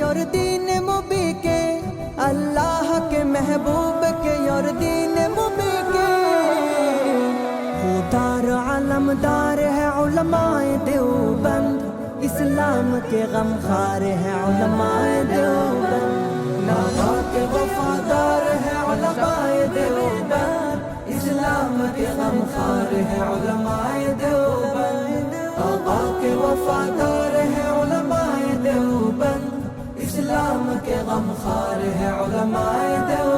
और दीन मुबी के, अल्लाह के महबूब के और दीन मुबी के। खुदार आलमदार है उलमाए देवबंद, इस्लाम के गमखार है उलमाए देवबंद। नापाक वफादार है उलमाए देवबंद, इस्लाम के गमखार है उलमाए देवबंद। आका के वफादार है उलमाए देवबंद, इस्लाम के गमखार है उलमाए देवबंद।